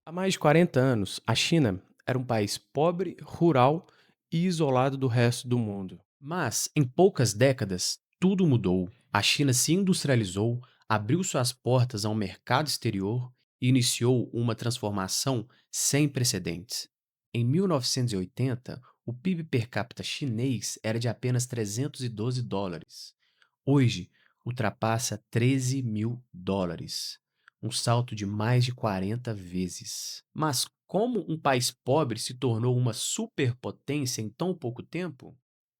Há mais de 40 anos, a China era um país pobre, rural e isolado do resto do mundo. Mas, em poucas décadas, tudo mudou. A China se industrializou, abriu suas portas ao mercado exterior e iniciou uma transformação sem precedentes. Em 1980, o PIB per capita chinês era de apenas US$ 312. Hoje, ultrapassa US$ 13.000, um salto de mais de 40 vezes. Mas como um país pobre se tornou uma superpotência em tão pouco tempo?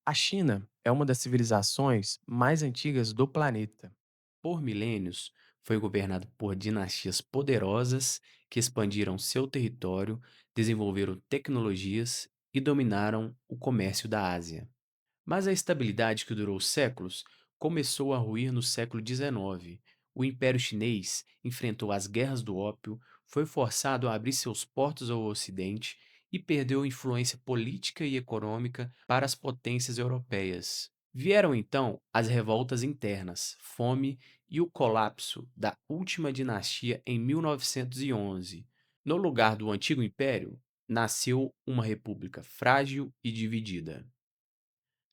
A China é uma das civilizações mais antigas do planeta. Por milênios, foi governado por dinastias poderosas que expandiram seu território, desenvolveram tecnologias e dominaram o comércio da Ásia. Mas a estabilidade que durou séculos começou a ruir no século XIX. O Império Chinês enfrentou as guerras do ópio, foi forçado a abrir seus portos ao Ocidente e perdeu influência política e econômica para as potências europeias. Vieram então as revoltas internas, fome e o colapso da última dinastia em 1911. No lugar do antigo império, nasceu uma república frágil e dividida.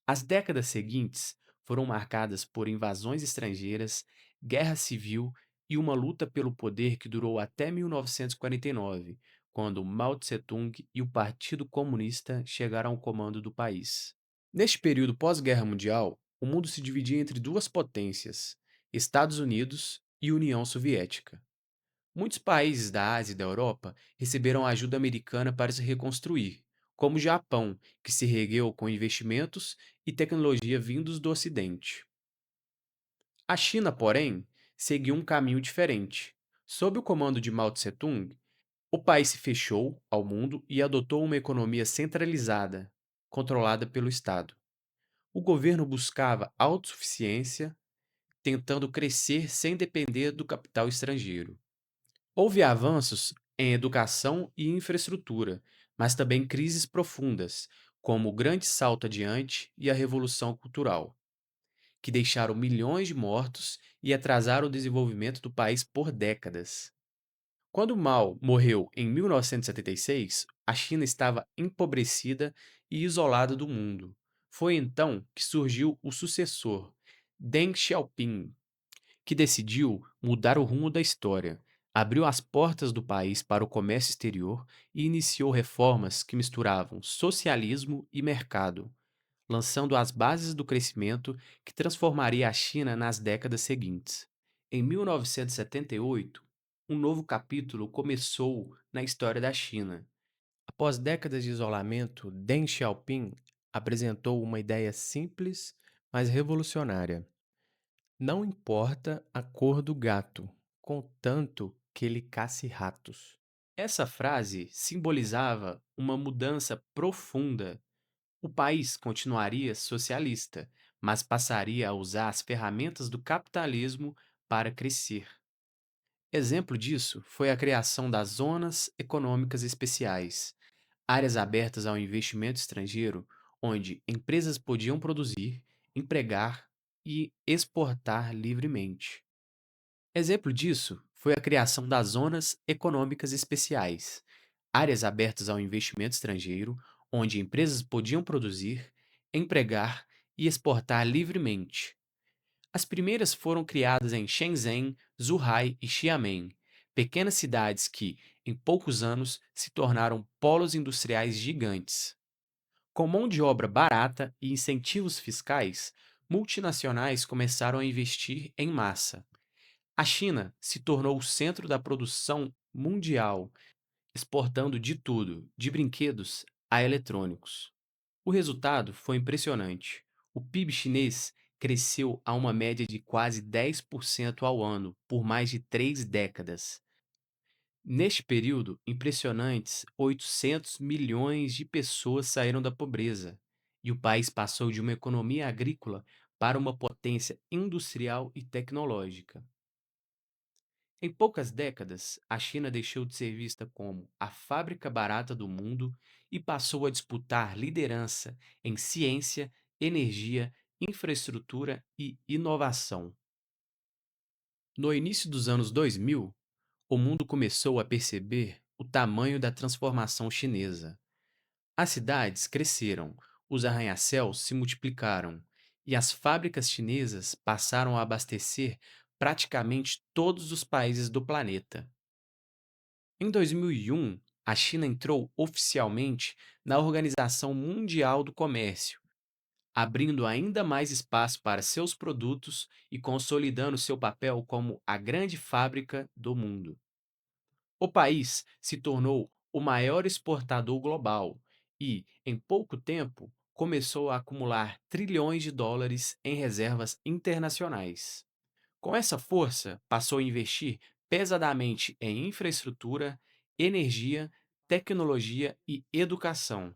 As décadas seguintes foram marcadas por invasões estrangeiras, guerra civil e uma luta pelo poder que durou até 1949, quando Mao Tse-tung e o Partido Comunista chegaram ao comando do país. Neste período pós-guerra mundial, o mundo se dividia entre duas potências, Estados Unidos e União Soviética. Muitos países da Ásia e da Europa receberam ajuda americana para se reconstruir, como o Japão, que se reergueu com investimentos e tecnologia vindos do Ocidente. A China, porém, seguiu um caminho diferente. Sob o comando de Mao Tse-tung, o país se fechou ao mundo e adotou uma economia centralizada, controlada pelo Estado. O governo buscava autossuficiência, tentando crescer sem depender do capital estrangeiro. Houve avanços em educação e infraestrutura, mas também crises profundas, como o Grande Salto Adiante e a Revolução Cultural, que deixaram milhões de mortos e atrasaram o desenvolvimento do país por décadas. Quando Mao morreu em 1976, a China estava empobrecida e isolada do mundo. Foi então que surgiu o sucessor, Deng Xiaoping, que decidiu mudar o rumo da história, abriu as portas do país para o comércio exterior e iniciou reformas que misturavam socialismo e mercado, lançando as bases do crescimento que transformaria a China nas décadas seguintes. Em 1978, um novo capítulo começou na história da China. Após décadas de isolamento, Deng Xiaoping apresentou uma ideia simples, mas revolucionária. Não importa a cor do gato, contanto que ele casse ratos. Essa frase simbolizava uma mudança profunda. O país continuaria socialista, mas passaria a usar as ferramentas do capitalismo para crescer. Exemplo disso foi a criação das zonas econômicas especiais, áreas abertas ao investimento estrangeiro, onde empresas podiam produzir, empregar e exportar livremente. Exemplo disso foi a criação das zonas econômicas especiais, áreas abertas ao investimento estrangeiro, onde empresas podiam produzir, empregar e exportar livremente. As primeiras foram criadas em Shenzhen, Zhuhai e Xiamen, pequenas cidades que, em poucos anos, se tornaram polos industriais gigantes. Com mão de obra barata e incentivos fiscais, multinacionais começaram a investir em massa. A China se tornou o centro da produção mundial, exportando de tudo, de brinquedos a eletrônicos. O resultado foi impressionante. O PIB chinês cresceu a uma média de quase 10% ao ano por mais de 3 décadas. Neste período, impressionantes 800 milhões de pessoas saíram da pobreza, e o país passou de uma economia agrícola para uma potência industrial e tecnológica. Em poucas décadas, a China deixou de ser vista como a fábrica barata do mundo e passou a disputar liderança em ciência, energia, infraestrutura e inovação. No início dos anos 2000, o mundo começou a perceber o tamanho da transformação chinesa. As cidades cresceram, os arranha-céus se multiplicaram e as fábricas chinesas passaram a abastecer praticamente todos os países do planeta. Em 2001, a China entrou oficialmente na Organização Mundial do Comércio, abrindo ainda mais espaço para seus produtos e consolidando seu papel como a grande fábrica do mundo. O país se tornou o maior exportador global e, em pouco tempo, começou a acumular trilhões de dólares em reservas internacionais. Com essa força, passou a investir pesadamente em infraestrutura, energia, tecnologia e educação.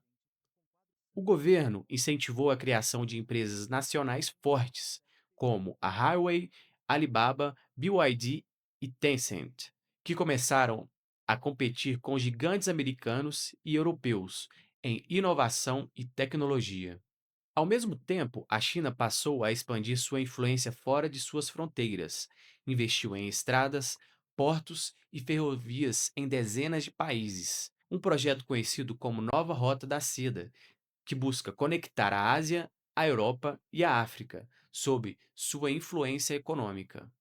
O governo incentivou a criação de empresas nacionais fortes, como a Huawei, Alibaba, BYD e Tencent, que começaram a competir com gigantes americanos e europeus em inovação e tecnologia. Ao mesmo tempo, a China passou a expandir sua influência fora de suas fronteiras, investiu em estradas, portos e ferrovias em dezenas de países. Um projeto conhecido como Nova Rota da Seda, que busca conectar a Ásia, a Europa e a África, sob sua influência econômica.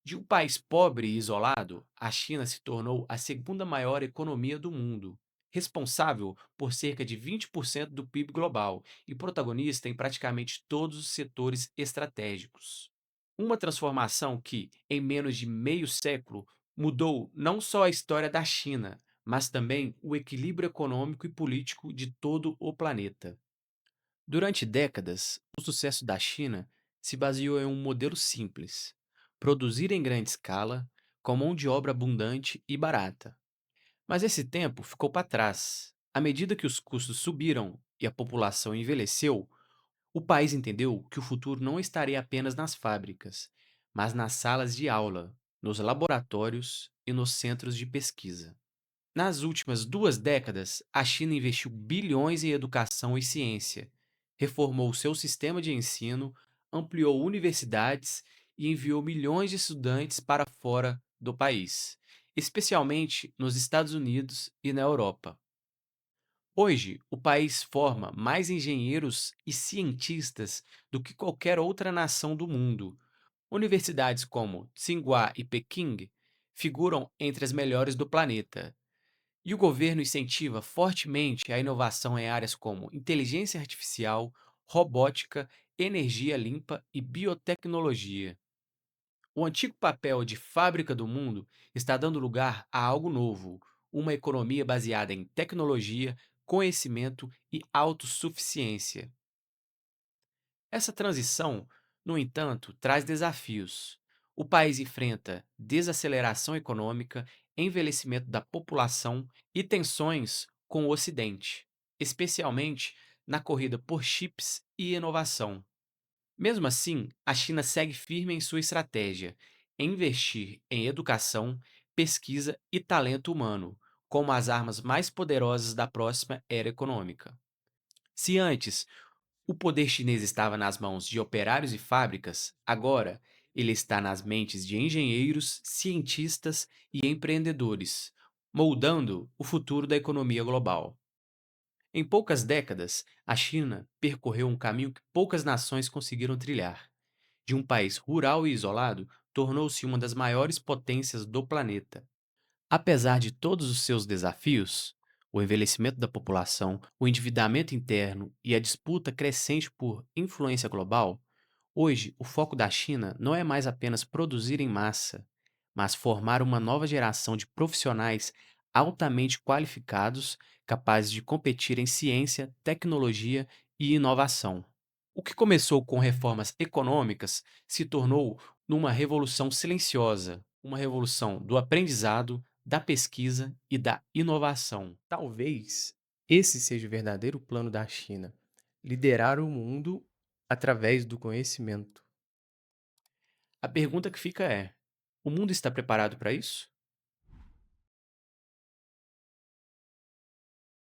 De um país pobre e isolado, a China se tornou a segunda maior economia do mundo, responsável por cerca de 20% do PIB global e protagonista em praticamente todos os setores estratégicos. Uma transformação que, em menos de meio século, mudou não só a história da China, mas também o equilíbrio econômico e político de todo o planeta. Durante décadas, o sucesso da China se baseou em um modelo simples: produzir em grande escala, com mão de obra abundante e barata. Mas esse tempo ficou para trás. À medida que os custos subiram e a população envelheceu, o país entendeu que o futuro não estaria apenas nas fábricas, mas nas salas de aula, nos laboratórios e nos centros de pesquisa. Nas últimas 2 décadas, a China investiu bilhões em educação e ciência, reformou seu sistema de ensino, ampliou universidades e enviou milhões de estudantes para fora do país, especialmente nos Estados Unidos e na Europa. Hoje, o país forma mais engenheiros e cientistas do que qualquer outra nação do mundo. Universidades como Tsinghua e Pequim figuram entre as melhores do planeta. E o governo incentiva fortemente a inovação em áreas como inteligência artificial, robótica, energia limpa e biotecnologia. O antigo papel de fábrica do mundo está dando lugar a algo novo, uma economia baseada em tecnologia, conhecimento e autossuficiência. Essa transição, no entanto, traz desafios. O país enfrenta desaceleração econômica, envelhecimento da população e tensões com o Ocidente, especialmente na corrida por chips e inovação. Mesmo assim, a China segue firme em sua estratégia, investir em educação, pesquisa e talento humano, como as armas mais poderosas da próxima era econômica. Se antes o poder chinês estava nas mãos de operários e fábricas, agora ele está nas mentes de engenheiros, cientistas e empreendedores, moldando o futuro da economia global. Em poucas décadas, a China percorreu um caminho que poucas nações conseguiram trilhar. De um país rural e isolado, tornou-se uma das maiores potências do planeta. Apesar de todos os seus desafios, o envelhecimento da população, o endividamento interno e a disputa crescente por influência global, hoje o foco da China não é mais apenas produzir em massa, mas formar uma nova geração de profissionais altamente qualificados, capazes de competir em ciência, tecnologia e inovação. O que começou com reformas econômicas se tornou numa revolução silenciosa, uma revolução do aprendizado, da pesquisa e da inovação. Talvez esse seja o verdadeiro plano da China: liderar o mundo através do conhecimento. A pergunta que fica é: o mundo está preparado para isso?